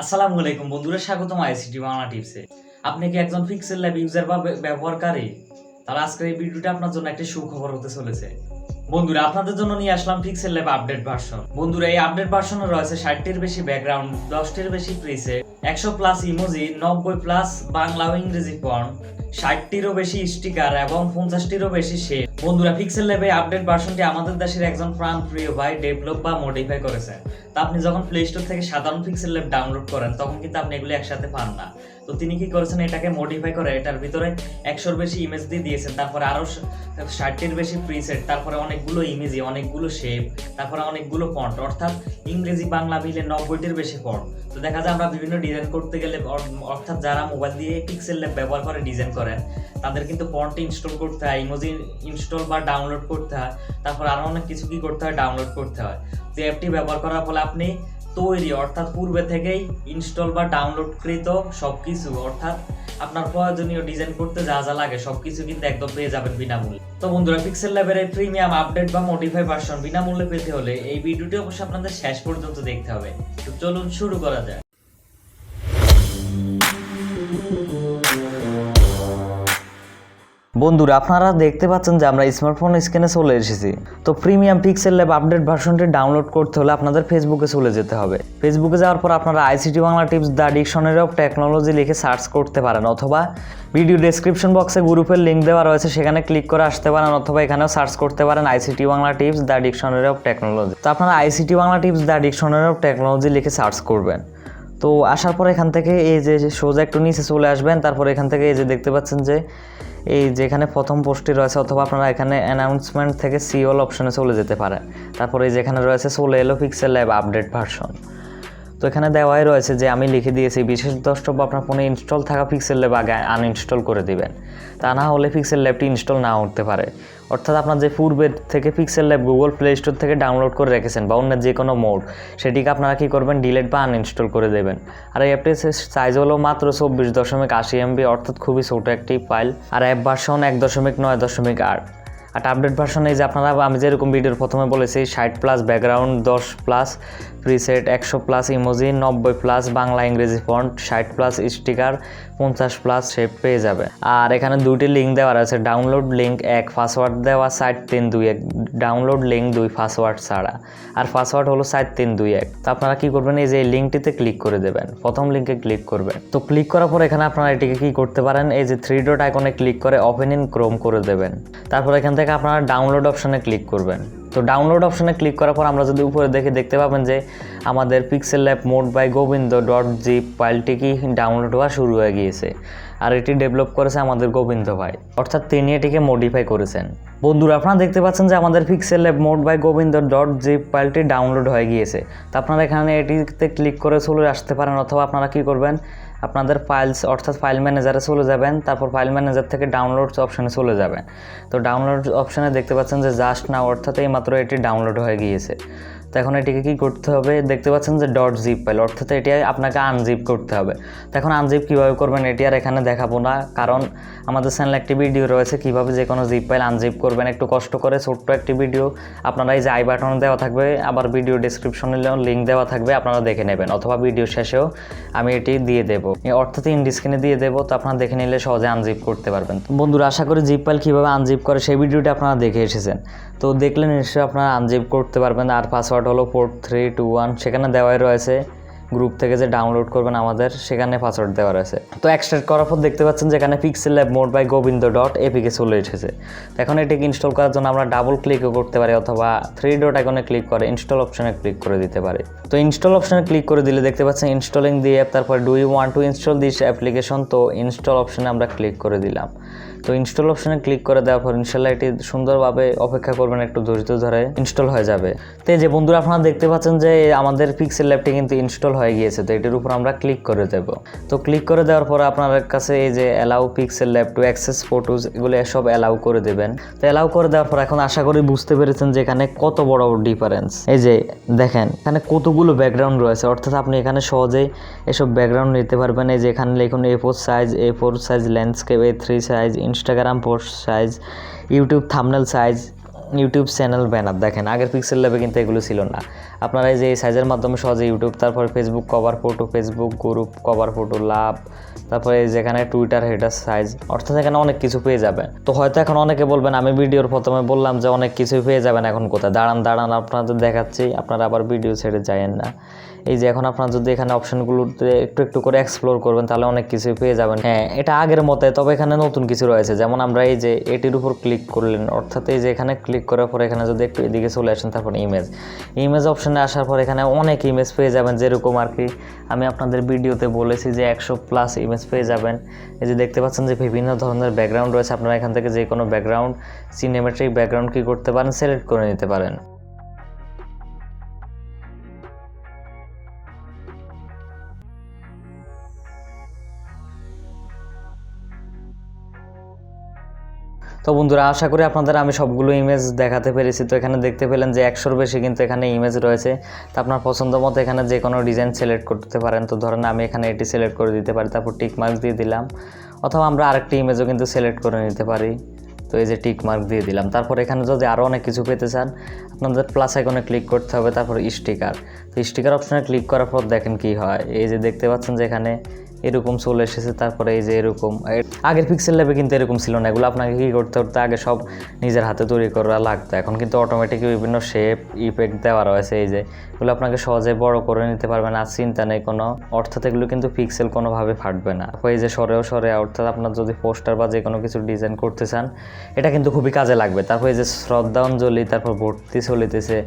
আসসালামু আলাইকুম বন্ধুরা, স্বাগতম আইসিটি বাংলা টিপসে। আপনি কি একজন পিক্সেল ল্যাব ইউজার বা ব্যবহারকারী? তাহলে আজকের এই ভিডিওটা আপনার জন্য একটা সুখবর হতে চলেছে। বন্ধুরা, আপনাদের জন্য নিয়ে আসলাম পিক্সেল ল্যাব আপডেট ভার্সন। বন্ধুরা, এই আপডেট ভার্সনে রয়েছে 60টির বেশি ব্যাকগ্রাউন্ড, 10টির বেশি preset, 100 plus emoji, 90 plus Bangla ও ইংরেজি ফন্ট, 60টিরও বেশি স্টিকার এবং 50টিরও বেশি শেড। বন্ধুরা, পিক্সেল ল্যাবে আপডেট ভার্সনটি আমাদের দেশের একজন প্রাণপ্রিয় ভাই ডেভেলপ বা মডিফাই করেছেন। তা আপনি যখন প্লে স্টোর থেকে সাধারণ পিক্সেল ল্যাব ডাউনলোড করেন তখন কিন্তু আপনি এগুলো একসাথে পান না। তো তিনি কি করেছেন, এটাকে মডিফাই করে এটার ভিতরে 100-র বেশি ইমেজ দিয়ে দিয়েছেন, তারপরে আরো 60টির বেশি প্রিসেট, তারপরে অনেকগুলো ইমেজি, অনেকগুলো শেপ, তারপরে অনেকগুলো ফন্ট, অর্থাৎ ইংরেজি বাংলা মিলে 90টির বেশি ফন্ট। তো দেখা যায় আমরা বিভিন্ন ডিজাইন করতে গেলে, অর্থাৎ যারা মোবাইল দিয়ে পিক্সেল ল্যাব ব্যবহার করে ডিজাইন করেন তাদের কিন্তু ফন্ট ইনস্টল করতে হয়, ইমোজি ইনস্টল বা ডাউনলোড করতে হয়, তারপর আরো অনেক কিছু কি করতে হয়, ডাউনলোড করতে হয়। তো অ্যাপটি ব্যবহার করার ফলে আপনি তৈরি, অর্থাৎ পূর্বে থেকেই ইনস্টল বা ডাউনলোড কৃত সবকিছু, অর্থাৎ আপনার প্রয়োজনীয় ডিজাইন করতে যা যা লাগে সবকিছু কিন্তু একদম পেয়ে যাবেন বিনামূল্যে। তো বন্ধুরা, পিক্সেল ল্যাবের এই প্রিমিয়াম আপডেট বা মডিফাই ভার্সন বিনামূল্যে পেতে হলে এই ভিডিওটি অবশ্যই আপনাদের শেষ পর্যন্ত দেখতে হবে। তো চলুন শুরু করা যায়। বন্ধুরা, আপনারা দেখতে পাচ্ছেন যে আমরা স্মার্টফোন স্ক্রিনে চলে এসেছি। তো প্রিমিয়াম পিক্সেল ল্যাব আপডেট ভার্সনটি ডাউনলোড করতে হলে আপনাদের ফেসবুকে চলে যেতে হবে। ফেসবুকে যাওয়ার পর আপনারা ICT Bangla tips the dictionary of technology লিখে সার্চ করতে পারেন, অথবা ভিডিও ডেসক্রিপশন বক্সে গ্রুপের লিঙ্ক দেওয়া রয়েছে, সেখানে ক্লিক করে আসতে পারেন, অথবা এখানেও সার্চ করতে পারেন ICT Bangla tips the dictionary of technology. তো আপনারা ICT Bangla tips the dictionary of technology লিখে সার্চ করবেন। তো আসার পর এখান থেকে এই যে সোজা একটু নিচে চলে আসবেন, তারপর এখান থেকে এই যে দেখতে পাচ্ছেন যে এই যেখানে প্রথম পোস্টটি রয়েছে, অথবা আপনারা এখানে অ্যানাউন্সমেন্ট থেকে সি অল অপশনে চলে যেতে পারেন। তারপরে এই যেখানে রয়েছে চলে এলো পিক্সেল ল্যাব আপডেট ভার্সন। তো এখানে দেওয়াই রয়েছে যে আমি লিখে দিয়েছি বিশেষ দ্রষ্টব্য আপনার ফোনে ইনস্টল থাকা পিক্সেল ল্যাব আগে আনইনস্টল করে দিবেন, তা না হলে পিক্সেল ল্যাবটি ইনস্টল না উঠতে পারে। অর্থাৎ আপনার যে পূর্বের থেকে pixel lab Google play store থেকে ডাউনলোড করে রেখেছেন বা অন্য যে কোনো মোড, সেটিকে আপনারা কী করবেন, ডিলিট বা আনইনস্টল করে দেবেন। আর এই অ্যাপটির সাইজ হলো মাত্র 24.80 MB, অর্থাৎ খুবই ছোট একটি ফাইল। আর অ্যাপ ভার্সন 1.9.8। আর আপডেট ভার্সনে যে আপনারা, আমি যেরকম ভিডিওর প্রথমে বলেছি, 60 plus background, 10 plus preset, 100 plus emoji, 90 plus Bangla ইংরেজি font, 60 plus sticker, 50 plus shape পেয়ে যাবে। আর এখানে দুইটি লিঙ্ক দেওয়া আছে, ডাউনলোড লিঙ্ক 1, পাসওয়ার্ড দেওয়া 7321, ডাউনলোড লিঙ্ক 2 পাসওয়ার্ড ছাড়া, আর পাসওয়ার্ড হলো 7321। তো আপনারা কি করবেন, এই যে লিঙ্কটিতে ক্লিক করে দেবেন, প্রথম লিঙ্কে ক্লিক করবেন। তো ক্লিক করার পর এখানে আপনারা এটিকে কি করতে পারেন, এই যে 3 ডট আইকনে ক্লিক করে ওপেন ইন ক্রোম করে দেবেন। তারপর এখান থেকে আপনারা ডাউনলোড অপশনে ক্লিক করবেন। তো ডাউনলোড অপশনে ক্লিক করার পর আমরা যদি উপরে দেখতে পাবেন যে আমাদের pixel lab mod by Gobinda .zip ফাইলটি কি ডাউনলোড হওয়া শুরু হয়ে গিয়েছে। আর এটি ডেভেলপ করেছে আমাদের গোবিন্দ ভাই, অর্থাৎ তিনি এটিকে মডিফাই করেছেন। বন্ধুরা, আপনারা দেখতে পাচ্ছেন যে আমাদের pixel lab mod by Gobinda .zip ফাইলটি ডাউনলোড হয়ে গিয়েছে। তো আপনারা এখানে এটিতে ক্লিক করে চলে আসতে পারেন, অথবা আপনারা কি করবেন, আপনাদের ফাইলস অর্থাৎ ফাইল ম্যানেজারে চলে যাবেন, তারপর ফাইল ম্যানেজার থেকে ডাউনলোডস অপশনে চলে যাবেন। তো ডাউনলোড অপশনে দেখতে পাচ্ছেন যে জাস্ট নাও, অর্থাৎ এইমাত্র এটি ডাউনলোড হয়ে গিয়েছে। তো এখন এটিকে কী করতে হবে, দেখতে পাচ্ছেন যে .zip ফাইল, অর্থাৎ এটি আপনাকে আনজিপ করতে হবে। তো এখন আনজিপ কীভাবে করবেন এটি আর এখানে দেখাবো না, কারণ আমাদের চ্যানেলে একটি ভিডিও রয়েছে কীভাবে যে কোনো জিপ ফাইল আনজিপ করবেন, একটু কষ্ট করে ছোট্ট একটি ভিডিও। আপনারা এই যে আই বাটনে দেওয়া থাকবে, আবার ভিডিও ডেসক্রিপশনে লিঙ্ক দেওয়া থাকবে, আপনারা দেখে নেবেন, অথবা ভিডিও শেষেও আমি এটি দিয়ে দেবো, অর্থাৎ ইন্ড স্ক্রিনে দিয়ে দেবো। তো আপনারা দেখে নিলে সহজে আনজিপ করতে পারবেন। বন্ধুরা, আশা করি জিপ ফাইল কীভাবে আনজিপ করে সেই ভিডিওটি আপনারা দেখে এসেছেন। তো দেখলে নিশ্চয়ই আপনারা আনজিপ করতে পারবেন। আর পাসওয়ার্ড হলো 4321, সেখানে দেওয়াই রয়েছে। গ্রুপ থেকে যে ডাউনলোড করবেন আমাদের, সেখানে পাসওয়ার্ড দেওয়া রয়েছে। তো এক্সট্রাক্ট করার পর দেখতে পাচ্ছেন যেখানে pixel lab mod by Gobinda .apk চলে এসেছে। তো এখন এটিকে ইনস্টল করার জন্য আমরা ডাবল ক্লিকও করতে পারি, অথবা 3 ডট আইকনে ক্লিক করে ইনস্টল অপশনে ক্লিক করে দিতে পারি। তো ইনস্টল অপশনে ক্লিক করে দিলে দেখতে পাচ্ছেন ইনস্টলিং দি অ্যাপ, তারপর do you want to install this application. তো ইনস্টল অপশনে আমরা ক্লিক করে দিলাম। তো ইনস্টল অপশনে ক্লিক করে দেওয়ার পর ইনশাল্লাহ এটি সুন্দরভাবে অপেক্ষা করবেন, একটু ধৈর্য ধরে ইনস্টল হয়ে যাবে। তো এই যে বন্ধুরা, আপনারা দেখতে পাচ্ছেন যে আমাদের পিক্সেল ল্যাবটি কিন্তু ইনস্টল হয়ে গিয়েছে। তো এটির উপর আমরা ক্লিক করে দেব। তো ক্লিক করে দেওয়ার পর আপনার কাছে এই যে allow pixel lab to access photos, এগুলো সব অ্যালাউ করে দেবেন। তো অ্যালাউ করে দেওয়ার পর এখন আশা করি বুঝতে পেরেছেন যে এখানে কত বড় ডিফারেন্স। এই যে দেখেন এখানে কতগুলো ব্যাকগ্রাউন্ড রয়েছে, অর্থাৎ আপনি এখানে সহজেই এসব ব্যাকগ্রাউন্ড নিতে পারবেন। এই যে এখানে লিখুন A4 size, landscape A3 size, Instagram post size, YouTube thumbnail size, YouTube channel banner দেখেন আগের পিক্সেল ল্যাবে কিন্তু এগুলো ছিল না। আপনারা এই যে এই সাইজের মাধ্যমে সহজে ইউটিউব, তারপরে Facebook cover photo, Facebook group cover photo, love, তারপরে যেখানে টুইটার হেডার সাইজ, অর্থাৎ এখানে অনেক কিছু পেয়ে যাবেন। তো হয়তো এখন অনেকে বলবেন আমি ভিডিওর প্রথমে বললাম যে অনেক কিছুই পেয়ে যাবেন, এখন কোথায়? দাঁড়ান আপনাদের দেখাচ্ছি, আপনারা আবার ভিডিও ছেড়ে যায়েন না। এই যে এখন আপনারা যদি এখানে অপশনগুলোতে একটু একটু করে এক্সপ্লোর করবেন তাহলে অনেক কিছুই পেয়ে যাবেন। হ্যাঁ, এটা আগের মতে, তবে এখানে নতুন কিছু রয়েছে। যেমন আমরা এই যে এটির উপর ক্লিক করলেন, অর্থাৎ এই যে এখানে ক্লিক করার পর এখানে যদি একটু এদিকে চলে আসেন, তারপর ইমেজ অপশনে আসার পর এখানে অনেক ইমেজ পেয়ে যাবেন। যেরকম আর কি আমি আপনাদের ভিডিওতে বলেছি যে 100+ ইমেজ পেয়ে যাবেন। এই যে দেখতে পাচ্ছেন যে বিভিন্ন ধরনের ব্যাকগ্রাউন্ড রয়েছে, আপনারা এখান থেকে যে কোনো ব্যাকগ্রাউন্ড, সিনেমেট্রিক ব্যাকগ্রাউন্ড কি করতে পারেন, সিলেক্ট করে নিতে পারেন। তো বন্ধুরা, আশা করি আপনাদের আমি সবগুলো ইমেজ দেখাতে পেরেছি। তো এখানে দেখতে পেলেন যে 100-র বেশি কিন্তু এখানে ইমেজ রয়েছে। তো আপনার পছন্দ মতো এখানে যে কোনো ডিজাইন সিলেক্ট করতে পারেন। তো ধরেন আমি এখানে এটি সিলেক্ট করে দিতে পারি, তারপর টিক মার্ক দিয়ে দিলাম, অথবা আমরা আরেকটি ইমেজও কিন্তু সিলেক্ট করে নিতে পারি। তো এই যে টিক মার্ক দিয়ে দিলাম। তারপর এখানে যদি আরও অনেক কিছু পেতে চান, আপনাদের প্লাস আইকনে ক্লিক করতে হবে, তারপর স্টিকার। তো স্টিকার অপশানে ক্লিক করার পর দেখেন কি হয়। এই যে দেখতে পাচ্ছেন যে এখানে এরকম চলে এসেছে। তারপরে এই যে এরকম, আগের পিক্সেল ল্যাবে কিন্তু এরকম ছিল না। এগুলো আপনাকে কী করতে হতো, আগে সব নিজের হাতে তৈরি করা লাগতো। এখন কিন্তু অটোমেটিক বিভিন্ন শেপ ইফেক্ট দেওয়া রয়েছে। এই যে এগুলো আপনাকে সহজে বড় করে নিতে পারবেন, আর চিন্তা নেই কোনো, অর্থাৎ এগুলো কিন্তু পিক্সেল কোনোভাবে ফাটবে না। এই যে সরে, অর্থাৎ আপনার যদি পোস্টার বা যে কোনো কিছু ডিজাইন করতে চান, এটা কিন্তু খুবই কাজে লাগবে। তারপর এই যে শ্রদ্ধাঞ্জলি, তারপর ভর্তি চলিতেছে,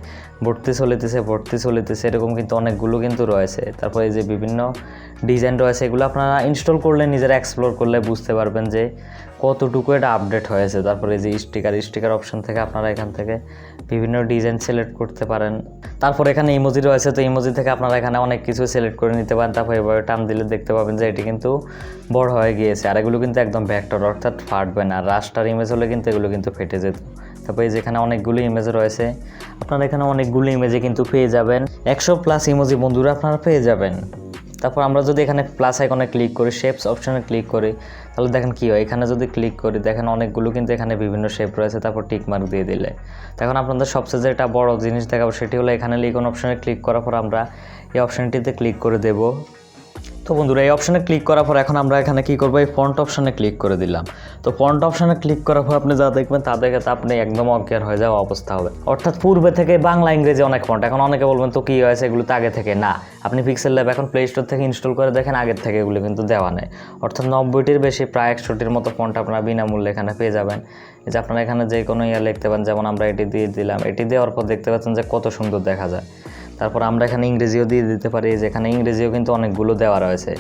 এরকম কিন্তু অনেকগুলো কিন্তু রয়েছে। তারপর এই যে বিভিন্ন ডিজাইন রয়েছে, এগুলো আপনারা ইনস্টল করলে, নিজেরা এক্সপ্লোর করলে বুঝতে পারবেন যে কতটুকু এটা আপডেট হয়েছে। তারপরে এই যে স্টিকার অপশন থেকে আপনারা এখান থেকে বিভিন্ন ডিজাইন সিলেক্ট করতে পারেন। তারপর এখানে ইমোজি রয়েছে, তো ইমোজি থেকে আপনারা এখানে অনেক কিছু সিলেক্ট করে নিতে পারেন। তারপর এভাবে টান দিলে দেখতে পাবেন যে এটি কিন্তু বড় হয়ে গিয়েছে। আর এগুলো কিন্তু একদম ভেক্টর, অর্থাৎ ফাটবে না। রাস্টার ইমেজ হলে কিন্তু এগুলো কিন্তু ফেটে যেত। তারপরে যেখানে অনেকগুলো ইমেজ রয়েছে, আপনারা এখানে অনেকগুলো ইমেজে কিন্তু পেয়ে যাবেন। 100+ ইমোজি বন্ধুরা আপনারা পেয়ে যাবেন। তারপর আমরা যদি এখানে প্লাস আইকনে ক্লিক করি, শেপস অপশনে ক্লিক করি, তাহলে দেখেন কী হয়। এখানে যদি ক্লিক করি, দেখেন অনেকগুলো কিন্তু এখানে বিভিন্ন শেপ রয়েছে। তারপর টিক মার্ক দিয়ে দিলে এখন আপনাদের সবচেয়ে যেটা বড় জিনিস দেখাবো, সেটি হলো এখানে লিখন অপশনে ক্লিক করার পর আমরা এই অপশনটিতে ক্লিক করে দেব। তো বন্ধুরা, এই অপশানে ক্লিক করার পর এখন আমরা এখানে কী করবো, এই ফন্ট অপশানে ক্লিক করে দিলাম। তো ফন্ট অপশানে ক্লিক করার পর আপনি যা দেখবেন তা দেখে আপনি একদম অজ্ঞান হয়ে যাওয়া অবস্থা হবে। অর্থাৎ পূর্বে থেকে বাংলা ইংরেজি অনেক ফন্ট, এখন অনেকে বলবেন তো কী হয়েছে, এগুলো তো আগে থেকে না। আপনি পিক্সেল ল্যাব এখন প্লে স্টোর থেকে ইনস্টল করে দেখেন, আগের থেকে এগুলো কিন্তু দেওয়া নেই। অর্থাৎ 90-টির বেশি, প্রায় 100-টির মতো ফন্ট আপনারা বিনামূল্যে এখানে পেয়ে যাবেন। এই যে আপনারা এখানে যে কোনো লিখতে পারেন, যেমন আমরা এটি দিয়ে দিলাম। এটি দেওয়ার পর দেখতে পাচ্ছেন যে কত সুন্দর দেখা যায়। তারপর আমরা এখানে ইংরেজিও দিয়ে দিতে পারি, যেখানে ইংরেজিও কিন্তু অনেকগুলো দেওয়া রয়েছে।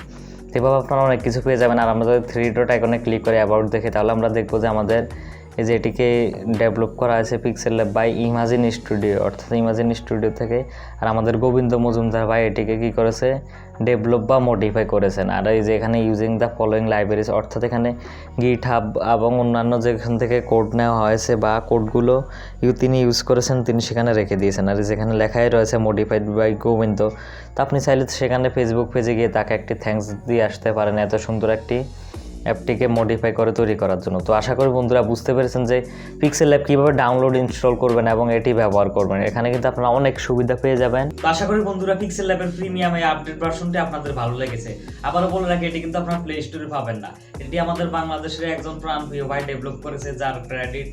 এভাবে আপনারা অনেক কিছু পেয়ে যাবেন। আর আমরা যদি 3 ডট আইকনে ক্লিক করে অ্যাবাউট দেখি, তাহলে আমরা দেখবো যে আমাদের এই যে এটিকে ডেভেলপ করা হয়েছে pixel lab by Imagine Studio, অর্থাৎ ইমাজিন স্টুডিও থেকে। আর আমাদের গোবিন্দ মজুমদার ভাই এটিকে কী করেছে, ডেভেলপ বা মডিফাই করেছেন। আর এই যে এখানে ইউজিং দ্য ফলোয়িং লাইব্রেরিজ, অর্থাৎ এখানে গিটহাব এবং অন্যান্য যেখান থেকে কোড নেওয়া হয়েছে বা কোডগুলো তিনি ইউজ করেছেন, তিনি সেখানে রেখে দিয়েছেন। আর যেখানে লেখাই রয়েছে মডিফাইড বাই গোবিন্দ। তো আপনি চাইলে সেখানে ফেসবুক পেজে গিয়ে তাকে একটি থ্যাঙ্কস দিয়ে আসতে পারেন, এত সুন্দর একটি অ্যাপটিকে মডিফাই করে তৈরি করার জন্য। তো আশা করি বন্ধুরা বুঝতে পেরেছেন যে পিক্সেল ল্যাব কীভাবে ডাউনলোড, ইনস্টল করবেন এবং এটি ব্যবহার করবেন। এখানে কিন্তু আপনারা অনেক সুবিধা পেয়ে যাবেন। তো আশা করি বন্ধুরা পিক্সেল ল্যাবের প্রিমিয়াম এই আপডেট ভার্সনটি আপনাদের ভালো লেগেছে। আবারও বলে রাখি, এটি কিন্তু আপনারা প্লে স্টোরে পাবেন না। এটি আমাদের বাংলাদেশের একজন প্রাণপ্রিয় ভাই ডেভেলপ করেছে, যার ক্রেডিট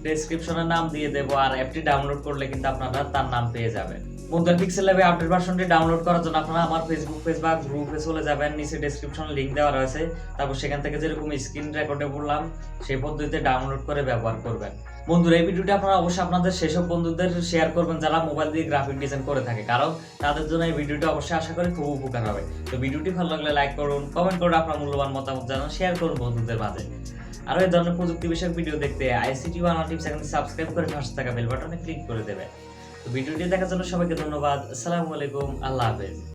ডেসক্রিপশনে নাম দিয়ে দেবো। আর অ্যাপটি ডাউনলোড করলে কিন্তু আপনারা তার নাম পেয়ে যাবেন। বন্ধুরা, পিক্সেল ল্যাবে আপডেট ভার্সনটি ডাউনলোড করার জন্য আপনারা আমার ফেসবুক পেজ বা গ্রুপে চলে যাবেন, নিচে ডেসক্রিপশনে লিংক দেওয়া রয়েছে। তারপর সেখান থেকে যেরকম স্ক্রিন রেকর্ডে বললাম, সেই পদ্ধতিতে ডাউনলোড করে ব্যবহার করবেন। বন্ধুরা, এই ভিডিওটি আপনারা অবশ্যই আপনাদের সেসব বন্ধুদের শেয়ার করবেন যারা মোবাইল দিয়ে গ্রাফিক ডিজাইন করে থাকে, কারণ তাদের জন্য এই ভিডিওটি অবশ্যই আশা করি খুব উপকার হবে। তো ভিডিওটি ভালো লাগলে লাইক করুন, কমেন্ট করুন, আপনার মূল্যবান মতামত জানান, শেয়ার করুন বন্ধুদের মাঝে। আর এই ধরনের প্রযুক্তি বিষয়ক ভিডিও দেখতে ICT বাংলা টিপস এখন সাবস্ক্রাইব করে পাশে থাকা বেল বাটনে ক্লিক করে দেবেন। তো ভিডিওটি দেখার জন্য সবাইকে ধন্যবাদ। আসসালামু আলাইকুম, আল্লাহ হাফেজ।